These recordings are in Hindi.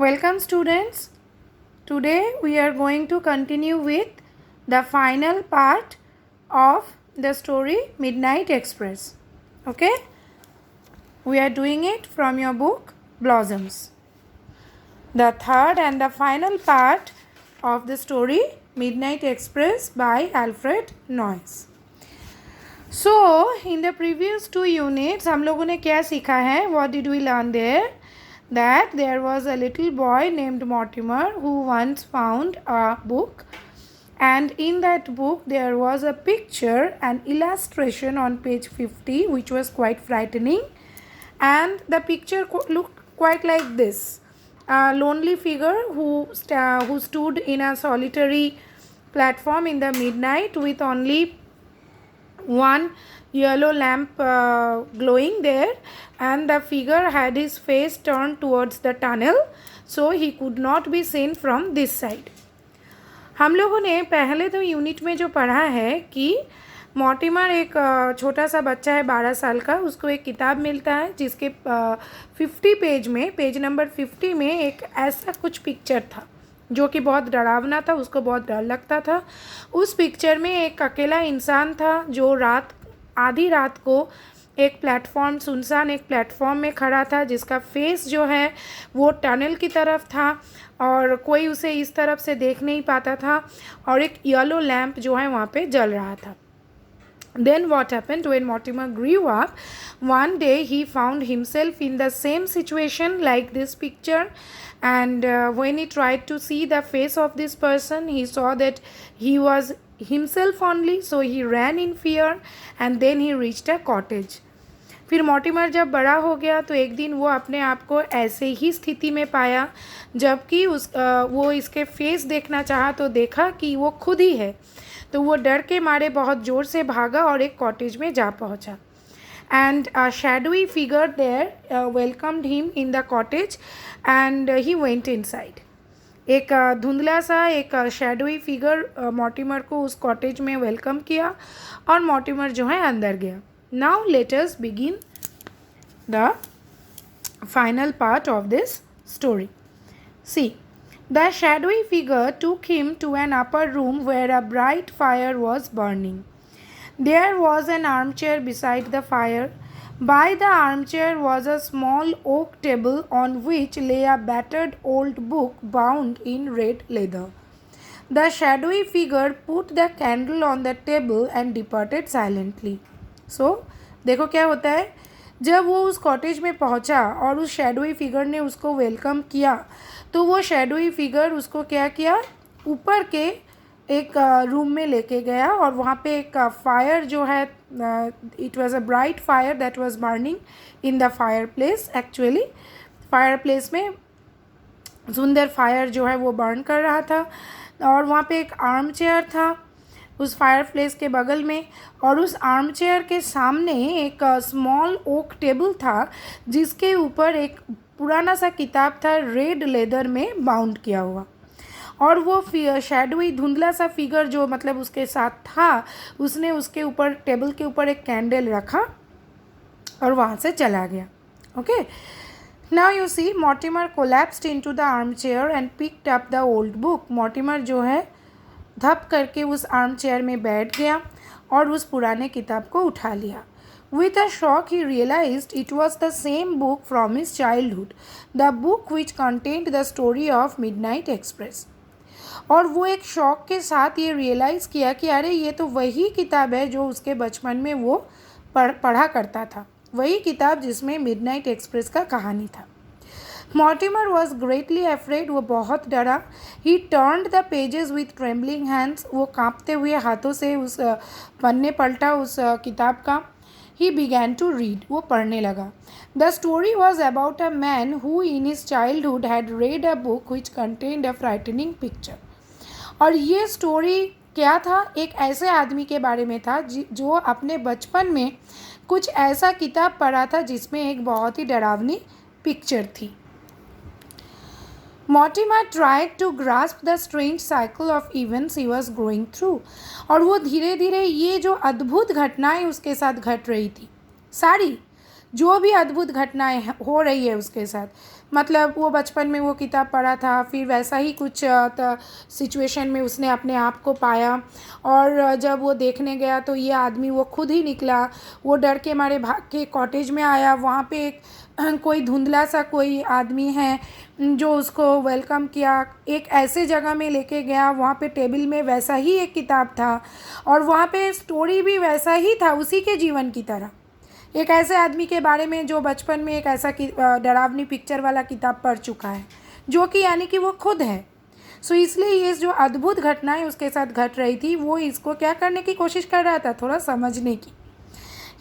Welcome students. Today we are going to continue with the final part of the story Midnight Express. Okay? We are doing it from your book Blossoms. The third and the final part of the story Midnight Express by Alfred Noyes. So in the previous 2 units हम लोगों ने क्या सीखा है? What did we learn there? That there was a little boy named Mortimer who once found a book, and in that book there was a picture, an illustration on page 50 which was quite frightening, and the picture looked quite like this: a lonely figure who stood in a solitary platform in the midnight with only one yellow lamp glowing there, and the figure had his face turned towards the tunnel, so he could not be seen from this side. हम लोगों ने पहले तो यूनिट में जो पढ़ा है कि मॉर्टिमर एक छोटा सा बच्चा है 12 साल का, उसको एक किताब मिलता है जिसके 50 पेज में, पेज नंबर 50 में एक ऐसा कुछ पिक्चर था जो कि बहुत डरावना था, उसको बहुत डर लगता था. उस पिक्चर में एक अकेला इंसान था जो आधी रात को एक प्लेटफॉर्म, सुनसान एक प्लेटफॉर्म में खड़ा था, जिसका फेस जो है वो टनल की तरफ था और कोई उसे इस तरफ से देख नहीं पाता था, और एक येलो लैम्प जो है वहाँ पे जल रहा था. Then what happened when Mortimer grew up? One day he found himself in the same situation like this picture, and when he tried to see the face of this person, he saw that he was himself only, so he ran in fear and then he reached a cottage. फिर मॉर्टिमर जब बड़ा हो गया तो एक दिन वो अपने आप को ऐसे ही स्थिति में पाया, जबकि वो इसके फेस देखना चाहा तो देखा कि वो खुद ही है. तो वो डर के मारे बहुत ज़ोर से भागा और एक कॉटेज में जा पहुंचा. And a shadowy figure there welcomed him in the cottage and he went inside. एक धुंधला सा एक शैडोई फिगर मॉर्टिमर को उस कॉटेज में वेलकम किया और मॉर्टिमर जो है अंदर गया. Now let us begin the final part of this story. See, the shadowy figure took him to an upper room where a bright fire was burning. There was an armchair beside the fire. By the armchair was a small oak table on which lay a battered old book bound in red leather. The shadowy figure put the candle on the table and departed silently. So, देखो क्या होता है, जब वो उस कॉटेज में पहुंचा और उस शैडोई फिगर ने उसको वेलकम किया, तो वो शैडोई फिगर उसको क्या किया, ऊपर के एक रूम में लेके गया और वहाँ पे एक फायर जो है, it was a bright fire that was burning in the fire place. Actually fire place में सुंदर फायर जो है वो बर्न कर रहा था, और वहाँ पे एक आर्म चेयर था उस फायर प्लेस के बगल में, और उस आर्म चेयर के सामने एक स्मॉल ओक टेबल था जिसके ऊपर एक पुराना सा किताब था रेड लेदर में बाउंड किया हुआ. और वो शैडोई धुंधला सा फिगर जो मतलब उसके साथ था, उसने उसके ऊपर टेबल के ऊपर एक कैंडल रखा और वहाँ से चला गया. Okay, now you see Mortimer collapsed into the arm chair and picked up the old book. Mortimer जो है धप करके उस आर्म चेयर में बैठ गया और उस पुराने किताब को उठा लिया. With a shock, he realized it was the same book from his childhood, the book which contained the story of Midnight Express. और वो एक शॉक के साथ ये रियलाइज़ किया कि अरे ये तो वही किताब है जो उसके बचपन में वो पढ़ा करता था, वही किताब जिसमें मिडनाइट एक्सप्रेस का कहानी था. Mortimer was greatly afraid. वो बहुत डरा. ही turned the pages with trembling hands. वो काँपते हुए हाथों से उस पन्ने पलटा उस किताब का. He began to read. वो पढ़ने लगा. The story was about a man who in his childhood had read a book which contained a frightening picture. और ये स्टोरी क्या था? एक ऐसे आदमी के बारे में था जो अपने बचपन में कुछ ऐसा किताब पढ़ा था जिसमें एक बहुत ही डरावनी पिक्चर थी. Mortimer tried to grasp the strange cycle of events he was going through. और वो धीरे धीरे ये जो अद्भुत घटनाएं उसके साथ घट रही थी सारी, जो भी अद्भुत घटनाएं हो रही है उसके साथ, मतलब वो बचपन में वो किताब पढ़ा था, फिर वैसा ही कुछ सिचुएशन में उसने अपने आप को पाया, और जब वो देखने गया तो ये आदमी वो खुद ही निकला, वो डर के मारे भाग के कॉटेज में आया, वहाँ पे एक कोई धुंधला सा कोई आदमी है जो उसको वेलकम किया, एक ऐसे जगह में लेके गया, वहाँ पे टेबल में वैसा ही एक किताब था और वहाँ पे स्टोरी भी वैसा ही था उसी के जीवन की तरह, एक ऐसे आदमी के बारे में जो बचपन में एक ऐसा डरावनी पिक्चर वाला किताब पढ़ चुका है, जो कि यानी कि वो खुद है। सो इसलिए ये जो अद्भुत घटनाएं उसके साथ घट रही थी वो इसको क्या करने की कोशिश कर रहा था, थोड़ा समझने की।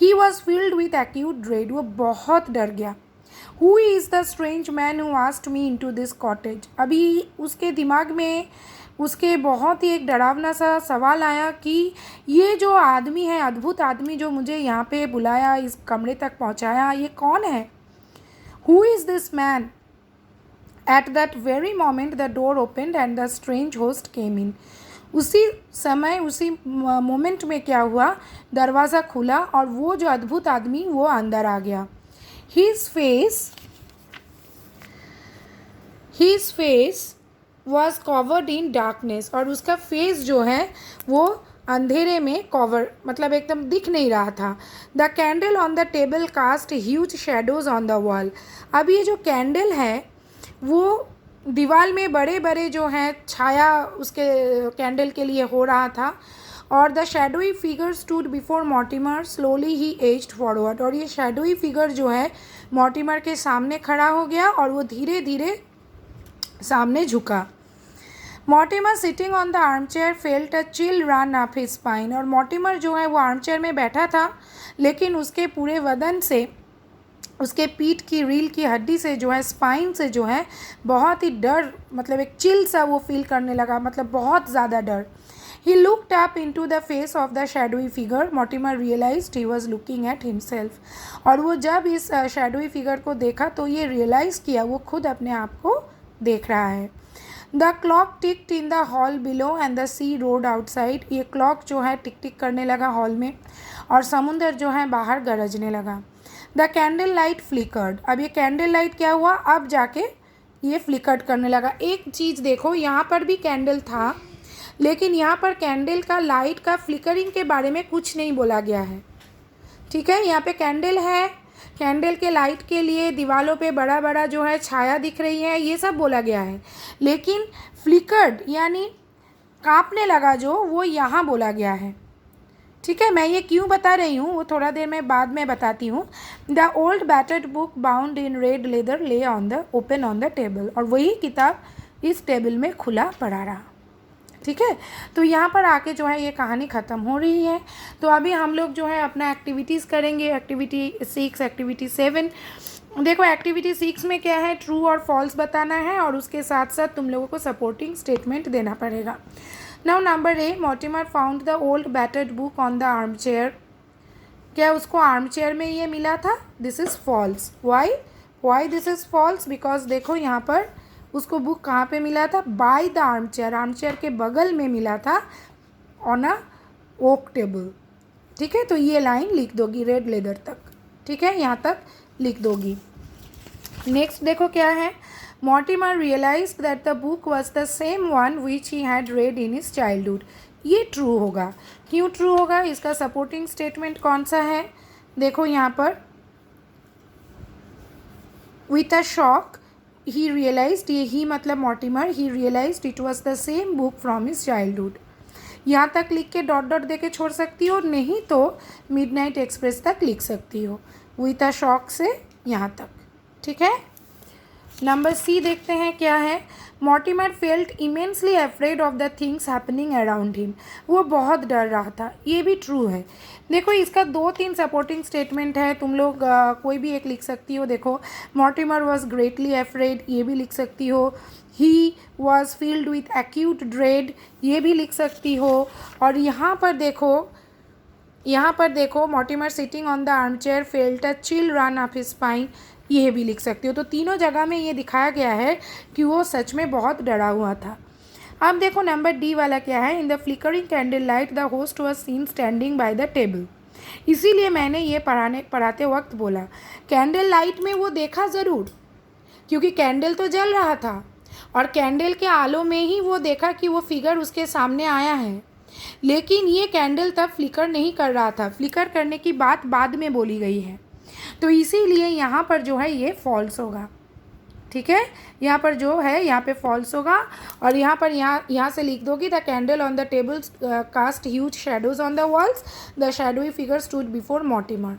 He was filled with acute dread, वो बहुत डर गया। Who is the strange man who asked me in to this cottage, अभी उसके दिमाग में उसके बहुत ही एक डरावना सा सवाल आया कि ये जो आदमी है, अद्भुत आदमी जो मुझे यहाँ पे बुलाया, इस कमरे तक पहुँचाया, ये कौन है? Who is this man? At that very moment the door opened and the strange host came in. उसी समय उसी मोमेंट में क्या हुआ, दरवाज़ा खुला और वो जो अद्भुत आदमी वो अंदर आ गया। His face was covered in darkness, और उसका फेस जो है वो अंधेरे में कवर, मतलब एकदम दिख नहीं रहा था। The candle on the table cast huge shadows on the wall. अब ये जो कैंडल है वो दीवार में बड़े बड़े जो हैं छाया उसके कैंडल के लिए हो रहा था, और the shadowy figure stood before Mortimer, slowly he aged forward, और ये शैडोई फिगर जो है मॉर्टिमर के सामने खड़ा हो गया और वो धीरे धीरे सामने झुका। Mortimer sitting on the arm chair felt a chill run up his spine, और मॉर्टिमर जो है वो आर्म चेयर में बैठा था लेकिन उसके पूरे बदन से, उसके पीठ की रील की हड्डी से जो है, स्पाइन से जो है बहुत ही डर, मतलब एक चिल सा वो फील करने लगा, मतलब बहुत ज़्यादा डर। He looked up into the face of the shadowy figure. Mortimer realized he was looking at himself. और वो जब इस shadowy figure को देखा तो ये realize किया वो खुद अपने आप को देख रहा है। The clock ticked in the hall below and the sea roared outside. ये clock जो है टिक टिक करने लगा हॉल में और समुंदर जो है बाहर गरजने लगा। The candle light flickered. अब ये candle light क्या हुआ, अब जाके ये flickered करने लगा। एक चीज़ देखो, यहाँ पर भी कैंडल था लेकिन यहाँ पर कैंडल का लाइट का फ्लिकरिंग के बारे में कुछ नहीं बोला गया है, ठीक है। यहाँ पे कैंडल है, कैंडल के लाइट के लिए दीवारों पे बड़ा बड़ा जो है छाया दिख रही है, ये सब बोला गया है, लेकिन फ्लिकर्ड यानी कांपने लगा जो, वो यहाँ बोला गया है, ठीक है। मैं ये क्यों बता रही हूँ वो थोड़ा देर में बाद में बताती हूँ। The old battered book bound in red leather lay on the open on the table, और वही किताब इस टेबल में खुला पड़ा रहा, ठीक है। तो यहाँ पर आके जो है ये कहानी ख़त्म हो रही है। तो अभी हम लोग जो है अपना एक्टिविटीज़ करेंगे, एक्टिविटी 6, एक्टिविटी 7। देखो एक्टिविटी 6 में क्या है, ट्रू और फॉल्स बताना है और उसके साथ साथ तुम लोगों को सपोर्टिंग स्टेटमेंट देना पड़ेगा। Now number A, Mortimer found the old battered book on the arm chair. क्या उसको आर्म चेयर में ये मिला था? This is false. Why this is false? Because देखो यहाँ पर उसको बुक कहाँ पे मिला था? बाय द आर्म चेयर के बगल में मिला था, ऑन अ ओक टेबल, ठीक है। तो ये लाइन लिख दोगी रेड लेदर तक, ठीक है, यहाँ तक लिख दोगी। नेक्स्ट देखो क्या है, Mortimer realised that the book was the same one which he had read in his childhood. ये ट्रू होगा। क्यों ट्रू होगा? इसका सपोर्टिंग स्टेटमेंट कौन सा है? देखो यहाँ पर, with a shock he realized, ये ही मतलब Mortimer, he realized it was the same book from his childhood। यहाँ तक लिख के डॉट डॉट दे के छोड़ सकती हो, नहीं तो मिडनाइट एक्सप्रेस तक लिख सकती हो, विथ अ शॉक से यहाँ तक, ठीक है। नंबर सी देखते हैं क्या है। Mortimer felt immensely afraid of the things happening around him. वो बहुत डर रहा था, ये भी ट्रू है। देखो इसका 2-3 सपोर्टिंग स्टेटमेंट है, तुम लोग कोई भी एक लिख सकती हो। देखो मॉर्टिमर वॉज ग्रेटली अफ्रेड, ये भी लिख सकती हो। ही was filled with acute dread, ये भी लिख सकती हो। और यहाँ पर देखो Mortimer sitting on the arm chair felt a chill run up his spine, ये भी लिख सकती हो। तो तीनों जगह में ये दिखाया गया है कि वो सच में बहुत डरा हुआ था। अब देखो नंबर डी वाला क्या है। In the flickering candle light the host was seen standing by the table. इसीलिए मैंने ये पढ़ाते वक्त बोला। कैंडल लाइट में वो देखा ज़रूर, क्योंकि कैंडल तो जल रहा था और कैंडल के आलो में ही वो देखा कि वो फिगर उसके सामने आया है, लेकिन ये कैंडल तब फ्लिकर नहीं कर रहा था। फ्लिकर करने की बात बाद में बोली गई है, तो इसीलिए यहाँ पर जो है ये फॉल्स होगा। ठीक है, यहाँ पर जो है यहाँ पे फॉल्स होगा। और यहाँ पर यहाँ से लिख दोगी the candle on the table cast huge shadows on the walls, the shadowy figure stood before Mortimer.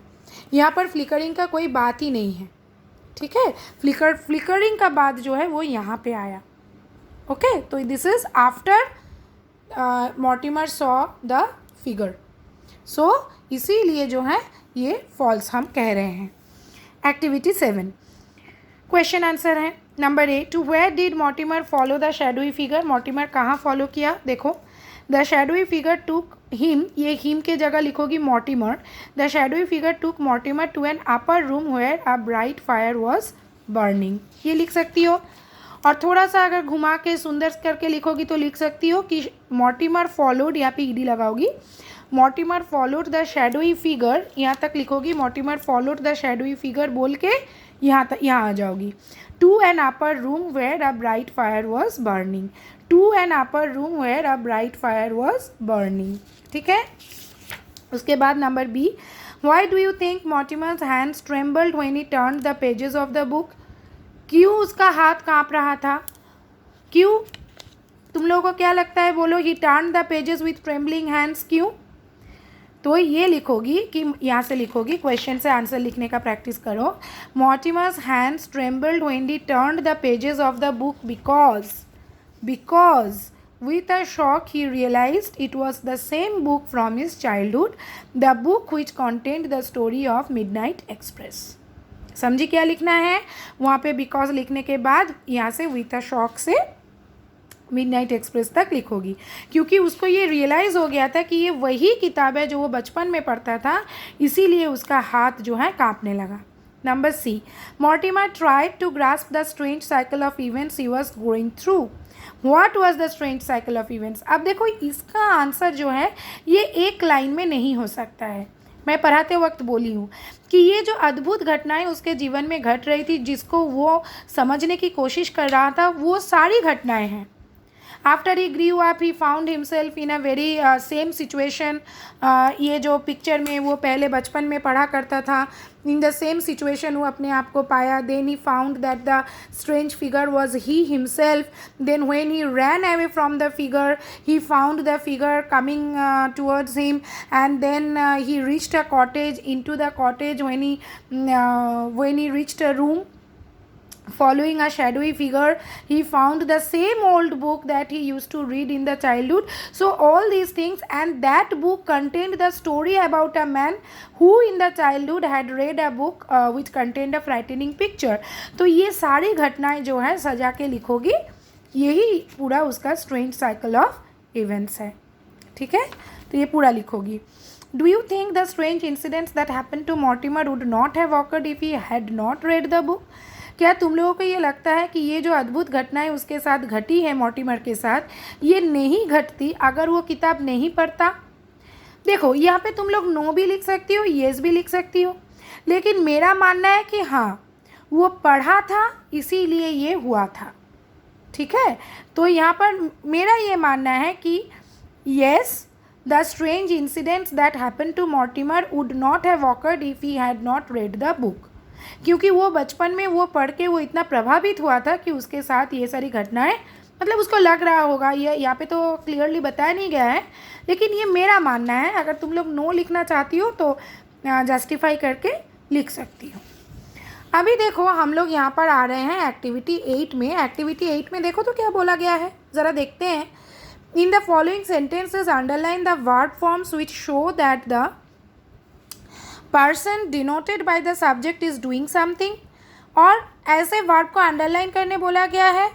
यहाँ पर फ्लिकरिंग का कोई बात ही नहीं है। ठीक है, फ्लिकरिंग का बात जो है वो यहाँ पे आया। ओके, तो this is after Mortimer saw the figure, so इसीलिए जो है ये फॉल्स हम कह रहे हैं। एक्टिविटी 7 क्वेश्चन आंसर है। Number A, to where did Mortimer follow the shadowy figure. Mortimer कहाँ फॉलो किया? देखो, the shadowy figure took him, ये हिम के जगह लिखोगी Mortimer. The shadowy figure took Mortimer to an upper room where a bright fire was burning, ये लिख सकती हो। और थोड़ा सा अगर घुमा के सुंदर करके लिखोगी तो लिख सकती हो कि मॉर्टिमर फॉलोड, यहाँ पे ईडी लगाओगी, Mortimer followed the shadowy figure, यहाँ तक लिखोगी Mortimer followed the shadowy figure बोल के यहाँ आ जाओगी। To an upper room where a bright fire was burning, to an upper room where a bright fire was burning. ठीक है, उसके बाद number B, why do you think Mortimer's hands trembled when he turned the pages of the book. क्यों उसका हाथ काँप रहा था? क्यों? तुम लोगों को क्या लगता है? बोलो, ही turned the pages with trembling hands, क्यों? तो ये लिखोगी कि यहाँ से लिखोगी, क्वेश्चन से आंसर लिखने का प्रैक्टिस करो। Mortimer's hands trembled when he turned the pages of the book because with a shock he realized it was the same book from his childhood, the book which contained the story of Midnight Express। समझी क्या लिखना है? वहाँ पे बिकॉज लिखने के बाद यहाँ से with a shock से मिडनाइट एक्सप्रेस तक लिखोगी, क्योंकि उसको ये रियलाइज़ हो गया था कि ये वही किताब है जो वो बचपन में पढ़ता था, इसीलिए उसका हाथ जो है कांपने लगा। Number C, Mortimer tried to grasp the strange cycle of events he was going through. What was the strange cycle of events. अब देखो, इसका आंसर जो है ये एक लाइन में नहीं हो सकता है। मैं पढ़ाते वक्त बोली हूँ कि ये जो अद्भुत घटनाएं उसके जीवन में घट रही थी, जिसको वो समझने की कोशिश कर रहा था, वो सारी घटनाएं हैं। After he grew up he found himself in a very same situation. ये जो पिक्चर में वो पहले बचपन में पढ़ा करता था, इन द सेम सिचुएशन वो अपने आप को पाया। Then he found that the strange figure was he himself. Then when he ran away from the figure he found the figure coming towards him, and then he reached a cottage. In to the cottage when he reached a room following a shadowy figure, he found the same old book that he used to read in the childhood. So all these things, and that book contained the story about a man who in the childhood had read a book which contained a frightening picture. तो ये सारी घटनाएं जो है सजा के लिखोगी, यही पूरा उसका स्ट्रेंज साइकिल ऑफ इवेंट्स है। ठीक है, तो ये पूरा लिखोगी। Do you think the strange incidents that happened to Mortimer would not have occurred if he had not read the book? क्या तुम लोगों को ये लगता है कि ये जो अद्भुत घटनाएं उसके साथ घटी है, मॉर्टिमर के साथ, ये नहीं घटती अगर वो किताब नहीं पढ़ता? देखो, यहाँ पे तुम लोग नो भी लिख सकती हो, येस भी लिख सकती हो, लेकिन मेरा मानना है कि हाँ, वो पढ़ा था इसीलिए ये हुआ था। ठीक है, तो यहाँ पर मेरा ये मानना है कि yes, the strange incidents that happen to Mortimer would not have occurred if he had not read the book, क्योंकि वो बचपन में वो पढ़ के वो इतना प्रभावित हुआ था कि उसके साथ ये सारी घटनाएं, मतलब उसको लग रहा होगा, ये यहाँ पे तो क्लियरली बताया नहीं गया है, लेकिन ये मेरा मानना है। अगर तुम लोग नो लिखना चाहती हो तो जस्टिफाई करके लिख सकती हो। अभी देखो, हम लोग यहाँ पर आ रहे हैं एक्टिविटी 8 में। एक्टिविटी 8 में देखो तो क्या बोला गया है, ज़रा देखते हैं। In the following sentences underline the verb forms which show that the person denoted by the subject is doing something. और ऐसे वर्ब को अंडरलाइन करने बोला गया है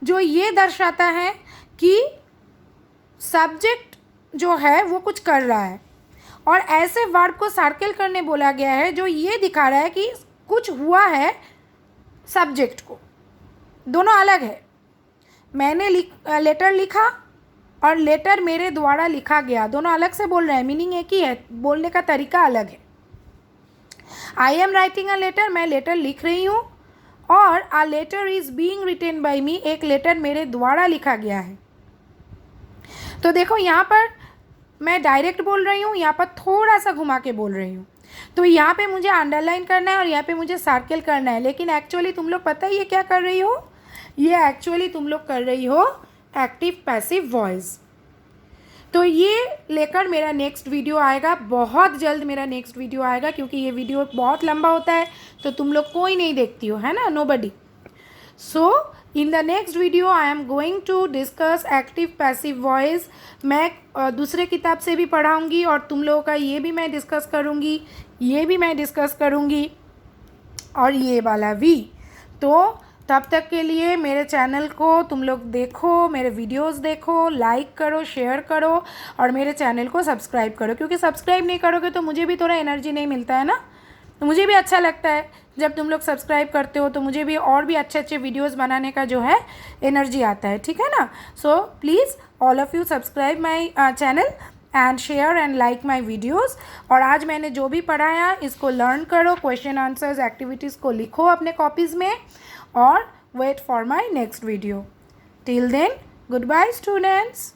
जो ये दर्शाता है कि सब्जेक्ट जो है वो कुछ कर रहा है, और ऐसे वर्ब को सर्कल करने बोला गया है जो ये दिखा रहा है कि कुछ हुआ है सब्जेक्ट को। दोनों अलग है। मैंने लेटर लिखा और लेटर मेरे द्वारा लिखा गया, दोनों अलग से बोल रहे हैं, मीनिंग एक ही है, बोलने का तरीका अलग है। I am writing a letter, मैं लेटर लिख रही हूँ, और a letter is being written by me, एक लेटर मेरे द्वारा लिखा गया है। तो देखो यहाँ पर मैं डायरेक्ट बोल रही हूँ, यहाँ पर थोड़ा सा घुमा के बोल रही हूँ। तो यहाँ पे मुझे अंडरलाइन करना है और यहाँ पे मुझे सर्कल करना है, लेकिन एक्चुअली तुम लोग पता है ये क्या कर रही हो, ये एक्चुअली तुम लोग कर रही हो एक्टिव पैसिव वॉइस। तो ये लेकर मेरा नेक्स्ट वीडियो आएगा, बहुत जल्द मेरा नेक्स्ट वीडियो आएगा, क्योंकि ये वीडियो बहुत लंबा होता है तो तुम लोग कोई नहीं देखती हो, है ना, nobody. So in the next video I am going to discuss active passive voice. मैं दूसरे किताब से भी पढ़ाऊँगी और तुम लोगों का ये भी मैं डिस्कस करूँगी, ये भी मैं डिस्कस करूँगी, और ये वाला भी। तो तब तक के लिए मेरे चैनल को तुम लोग देखो, मेरे वीडियोस देखो, लाइक करो, शेयर करो, और मेरे चैनल को सब्सक्राइब करो, क्योंकि सब्सक्राइब नहीं करोगे तो मुझे भी थोड़ा एनर्जी नहीं मिलता है ना। तो मुझे भी अच्छा लगता है जब तुम लोग सब्सक्राइब करते हो, तो मुझे भी और भी अच्छे अच्छे वीडियोस बनाने का जो है एनर्जी आता है, ठीक है ना। So please all of you subscribe my channel and share and like my videos. और आज मैंने जो भी पढ़ाया इसको लर्न करो, क्वेश्चन आंसर्स एक्टिविटीज़ को लिखो अपने कॉपीज़ में, और wait for my next video. Till then, good bye students.